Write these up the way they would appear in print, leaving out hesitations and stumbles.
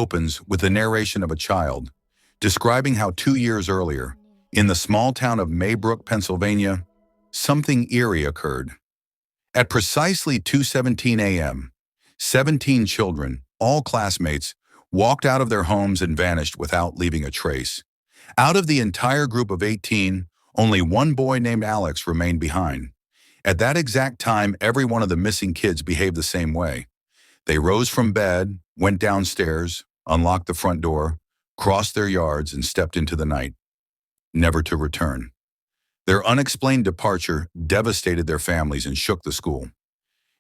opens with the narration of a child, describing how 2 years earlier, in the small town of Maybrook, Pennsylvania, something eerie occurred. At precisely 2:17 a.m., 17 children, all classmates, walked out of their homes and vanished without leaving a trace. Out of the entire group of 18, only one boy named Alex remained behind. At that exact time, every one of the missing kids behaved the same way. They rose from bed, went downstairs, unlocked the front door, crossed their yards, and stepped into the night, never to return. Their unexplained departure devastated their families and shook the school.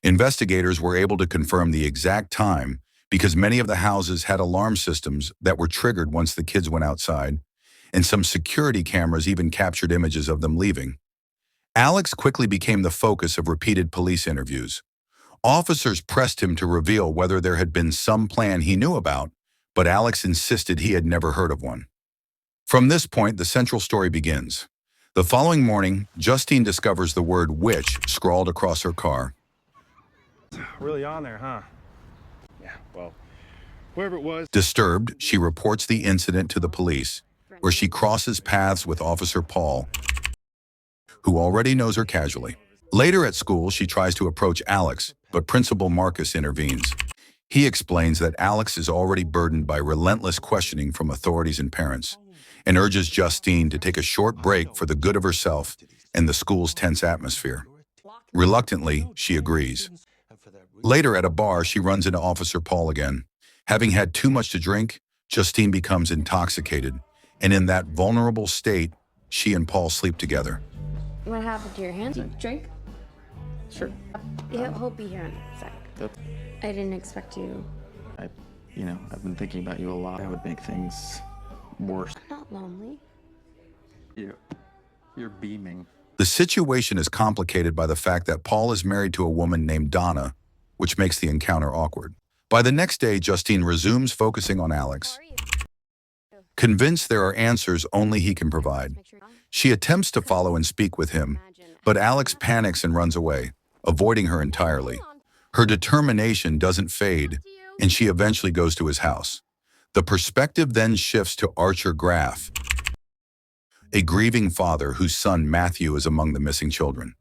Investigators were able to confirm the exact time because many of the houses had alarm systems that were triggered once the kids went outside, and some security cameras even captured images of them leaving. Alex quickly became the focus of repeated police interviews. Officers pressed him to reveal whether there had been some plan he knew about, but Alex insisted he had never heard of one. From this point, the central story begins. The following morning, Justine discovers the word witch scrawled across her car. Really on there, huh? Yeah, well, whoever it was. Disturbed, she reports the incident to the police, where she crosses paths with Officer Paul, who already knows her casually. Later at school, she tries to approach Alex, but Principal Marcus intervenes. He explains that Alex is already burdened by relentless questioning from authorities and parents, and urges Justine to take a short break for the good of herself and the school's tense atmosphere. Reluctantly, she agrees. Later at a bar, she runs into Officer Paul again. Having had too much to drink, Justine becomes intoxicated, and in that vulnerable state, she and Paul sleep together. What happened to your hand? Do you drink? Sure. Yeah, he'll be here in a sec. I didn't expect you. I've been thinking about you a lot. I would make things worse. I'm not lonely. You're beaming. The situation is complicated by the fact that Paul is married to a woman named Donna, which makes the encounter awkward. By the next day, Justine resumes focusing on Alex. Convinced there are answers only he can provide, she attempts to follow and speak with him, but Alex panics and runs away, avoiding her entirely. Her determination doesn't fade, and she eventually goes to his house. The perspective then shifts to Archer Graff, a grieving father whose son Matthew is among the missing children.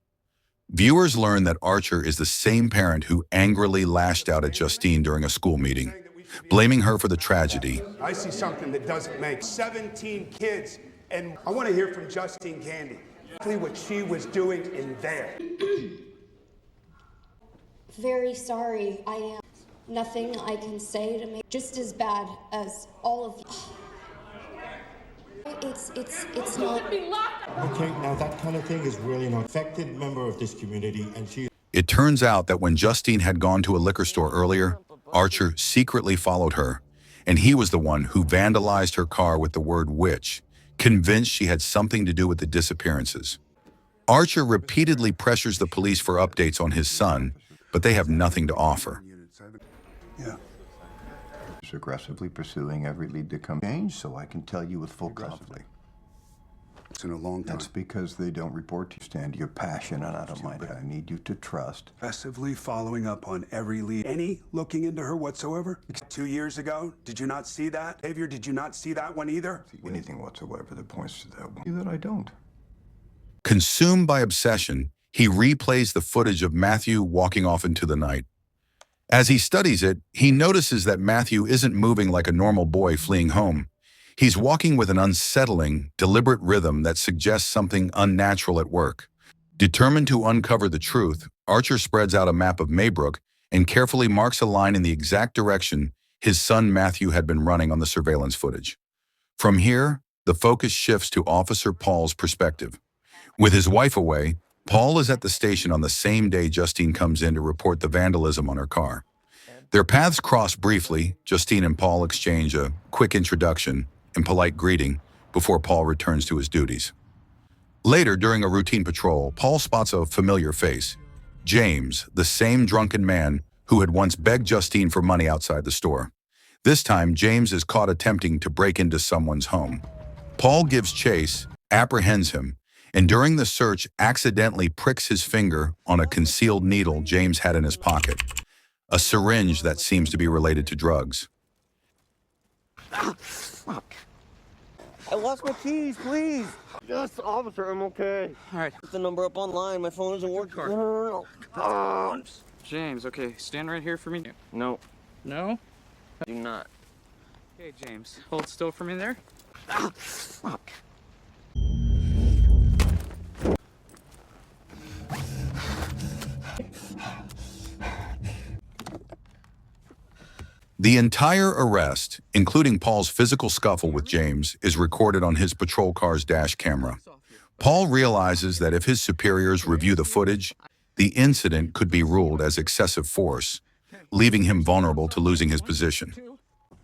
Viewers learn that Archer is the same parent who angrily lashed out at Justine during a school meeting, blaming her for the tragedy. I see something that doesn't make 17 kids, and I want to hear from Justine Candy. Exactly what she was doing in there. Very sorry. I am. Nothing I can say to make just as bad as all of you. It's not. Okay, now that kind of thing is really an affected member of this community, and she... It turns out that when Justine had gone to a liquor store earlier, Archer secretly followed her, and he was the one who vandalized her car with the word witch, convinced she had something to do with the disappearances. Archer repeatedly pressures the police for updates on his son, but they have nothing to offer. Yeah. Aggressively pursuing every lead to come change, so I can tell you with full confidence. It's in a long time. That's because they don't report to you. Stand your passion, and I don't mind it. I need you to trust. Aggressively following up on every lead. Any looking into her whatsoever? 2 years ago, did you not see that? Xavier, did you not see that one either? Anything whatsoever that points to that one. That I don't. Consumed by obsession, he replays the footage of Matthew walking off into the night. As he studies it, he notices that Matthew isn't moving like a normal boy fleeing home. He's walking with an unsettling, deliberate rhythm that suggests something unnatural at work. Determined to uncover the truth, Archer spreads out a map of Maybrook and carefully marks a line in the exact direction his son Matthew had been running on the surveillance footage. From here, the focus shifts to Officer Paul's perspective. With his wife away, Paul is at the station on the same day Justine comes in to report the vandalism on her car. Their paths cross briefly. Justine and Paul exchange a quick introduction and polite greeting before Paul returns to his duties. Later, during a routine patrol, Paul spots a familiar face, James, the same drunken man who had once begged Justine for money outside the store. This time, James is caught attempting to break into someone's home. Paul gives chase, apprehends him, and during the search accidentally pricks his finger on a concealed needle James had in his pocket, a syringe that seems to be related to drugs. Fuck. I lost my keys, please. Yes, officer, I'm okay. All right. Put the number up online. My phone isn't working. Card. No. James, okay, stand right here for me. No, No? do not. Okay, James, hold still for me there. Fuck. The entire arrest, including Paul's physical scuffle with James, is recorded on his patrol car's dash camera. Paul realizes that if his superiors review the footage, the incident could be ruled as excessive force, leaving him vulnerable to losing his position.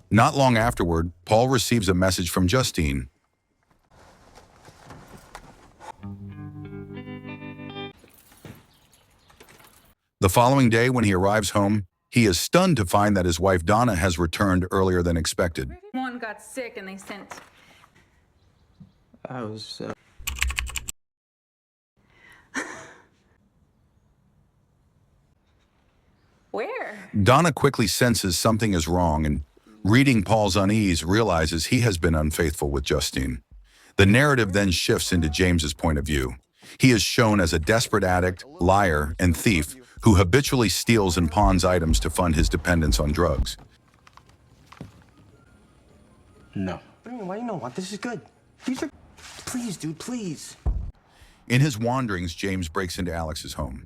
Not long afterward, Paul receives a message from Justine. The following day, when he arrives home, he is stunned to find that his wife Donna has returned earlier than expected. One got sick and they sent. I was, Where? Donna quickly senses something is wrong and, reading Paul's unease, realizes he has been unfaithful with Justine. The narrative then shifts into James's point of view. He is shown as a desperate addict, liar, and thief who habitually steals and pawns items to fund his dependence on drugs. No. What do you mean? Why do you not want? This is good. These are... Please, dude, please. In his wanderings, James breaks into Alex's home.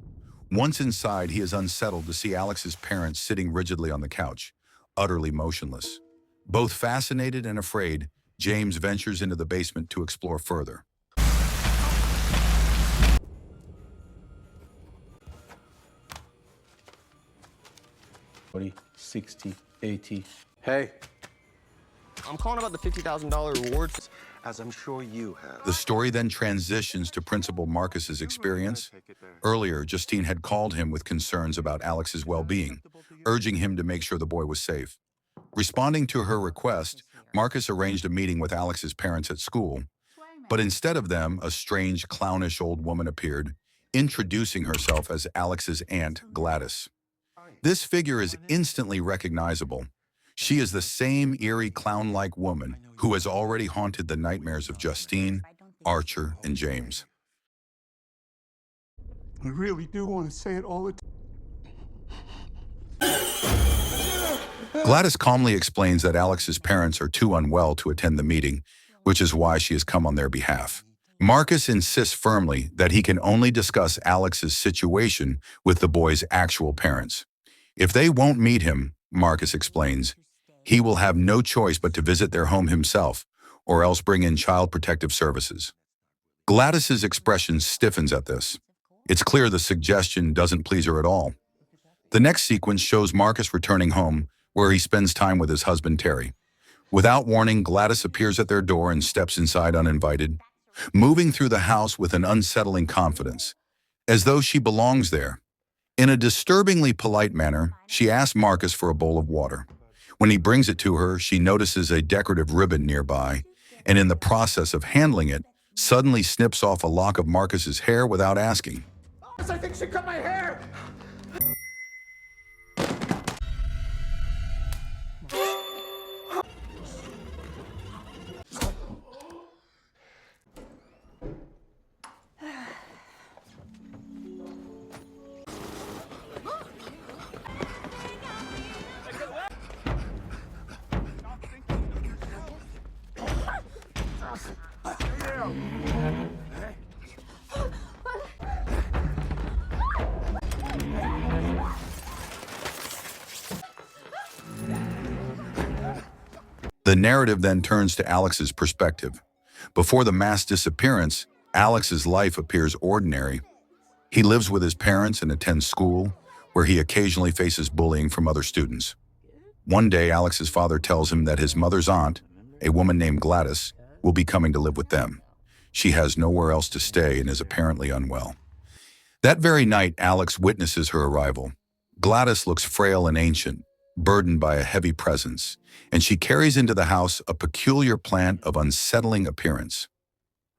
Once inside, he is unsettled to see Alex's parents sitting rigidly on the couch, utterly motionless. Both fascinated and afraid, James ventures into the basement to explore further. 40, 60, 80. Hey. I'm calling about the $50,000 rewards, as I'm sure you have. The story then transitions to Principal Marcus's experience. Earlier, Justine had called him with concerns about Alex's well-being, urging him to make sure the boy was safe. Responding to her request, Marcus arranged a meeting with Alex's parents at school, but instead of them, a strange, clownish old woman appeared, introducing herself as Alex's aunt, Gladys. This figure is instantly recognizable. She is the same eerie clown-like woman who has already haunted the nightmares of Justine, Archer, and James. I really do want to say it all the time. Gladys calmly explains that Alex's parents are too unwell to attend the meeting, which is why she has come on their behalf. Marcus insists firmly that he can only discuss Alex's situation with the boy's actual parents. If they won't meet him, Marcus explains, he will have no choice but to visit their home himself, or else bring in Child Protective Services. Gladys's expression stiffens at this. It's clear the suggestion doesn't please her at all. The next sequence shows Marcus returning home, where he spends time with his husband Terry. Without warning, Gladys appears at their door and steps inside uninvited, moving through the house with an unsettling confidence, as though she belongs there. In a disturbingly polite manner, she asks Marcus for a bowl of water. When he brings it to her, she notices a decorative ribbon nearby, and in the process of handling it, suddenly snips off a lock of Marcus's hair without asking. I think she cut my hair! The narrative then turns to Alex's perspective. Before the mass disappearance, Alex's life appears ordinary. He lives with his parents and attends school, where he occasionally faces bullying from other students. One day, Alex's father tells him that his mother's aunt, a woman named Gladys, will be coming to live with them. She has nowhere else to stay and is apparently unwell. That very night, Alex witnesses her arrival. Gladys looks frail and ancient, burdened by a heavy presence, and she carries into the house a peculiar plant of unsettling appearance.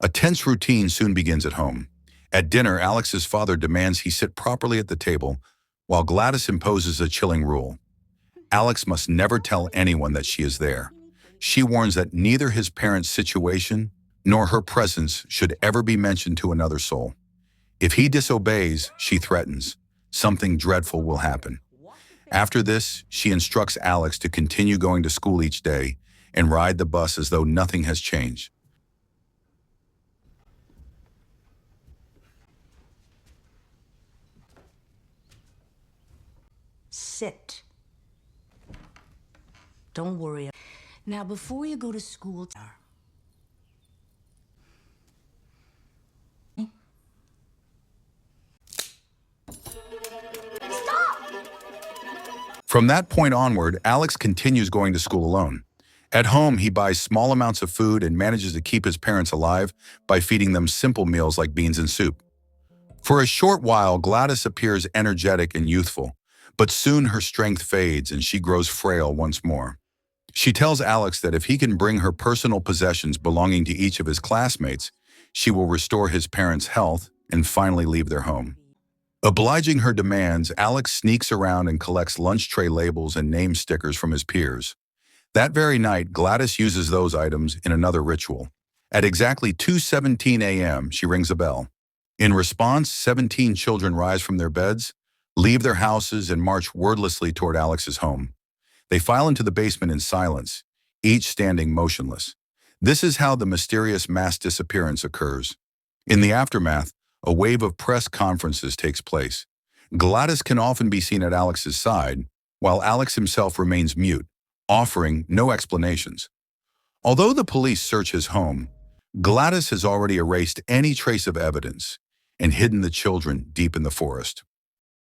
A tense routine soon begins at home. At dinner, Alex's father demands he sit properly at the table, while Gladys imposes a chilling rule. Alex must never tell anyone that she is there. she warns that neither his parents' situation nor her presence should ever be mentioned to another soul. If he disobeys, she threatens, something dreadful will happen. After this, she instructs Alex to continue going to school each day and ride the bus as though nothing has changed. Sit. Don't worry. Now, before you go to school, From that point onward, Alex continues going to school alone. At home, he buys small amounts of food and manages to keep his parents alive by feeding them simple meals like beans and soup. For a short while, Gladys appears energetic and youthful, but soon her strength fades and she grows frail once more. She tells Alex that if he can bring her personal possessions belonging to each of his classmates, she will restore his parents' health and finally leave their home. Obliging her demands, Alex sneaks around and collects lunch tray labels and name stickers from his peers. That very night, Gladys uses those items in another ritual. At exactly 2:17 a.m., she rings a bell. In response, 17 children rise from their beds, leave their houses, and march wordlessly toward Alex's home. They file into the basement in silence, each standing motionless. This is how the mysterious mass disappearance occurs. In the aftermath, a wave of press conferences takes place. Gladys can often be seen at Alex's side, while Alex himself remains mute, offering no explanations. Although the police search his home, Gladys has already erased any trace of evidence and hidden the children deep in the forest.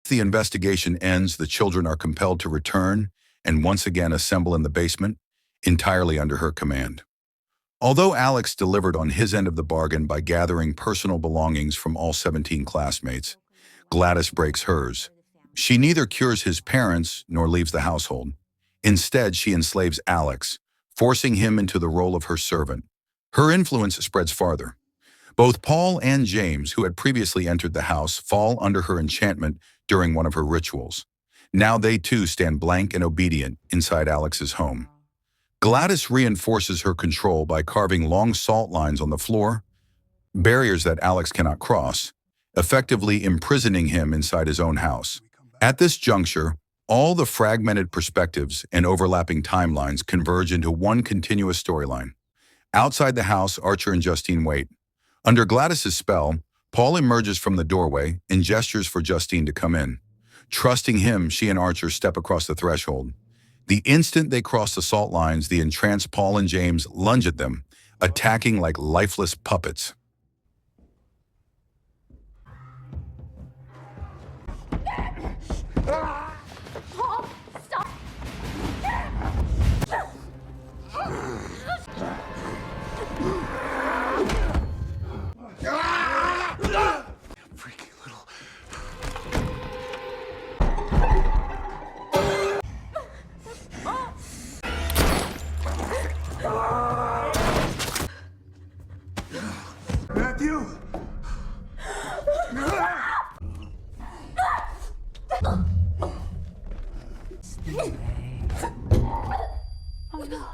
The investigation ends, the children are compelled to return and once again assemble in the basement, entirely under her command. Although Alex delivered on his end of the bargain by gathering personal belongings from all 17 classmates, Gladys breaks hers. She neither cures his parents nor leaves the household. Instead, she enslaves Alex, forcing him into the role of her servant. Her influence spreads farther. Both Paul and James, who had previously entered the house, fall under her enchantment during one of her rituals. Now they too stand blank and obedient inside Alex's home. Gladys reinforces her control by carving long salt lines on the floor, barriers that Alex cannot cross, effectively imprisoning him inside his own house. At this juncture, all the fragmented perspectives and overlapping timelines converge into one continuous storyline. Outside the house, Archer and Justine wait. Under Gladys's spell, Paul emerges from the doorway and gestures for Justine to come in. Trusting him, she and Archer step across the threshold. The instant they cross the salt lines, the entranced Paul and James lunge at them, attacking like lifeless puppets. Paul, stop! Freaky little. Matthew! Oh no.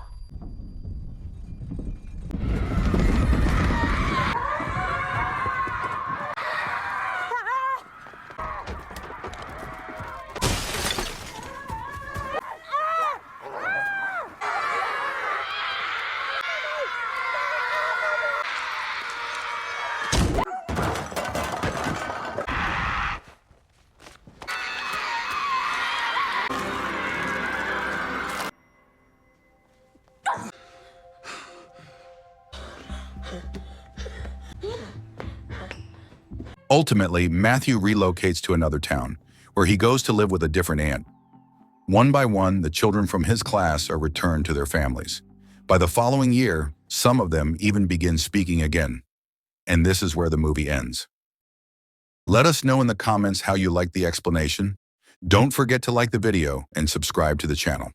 Ultimately, Matthew relocates to another town, where he goes to live with a different aunt. One by one, the children from his class are returned to their families. By the following year, some of them even begin speaking again. And this is where the movie ends. Let us know in the comments how you liked the explanation. Don't forget to like the video and subscribe to the channel.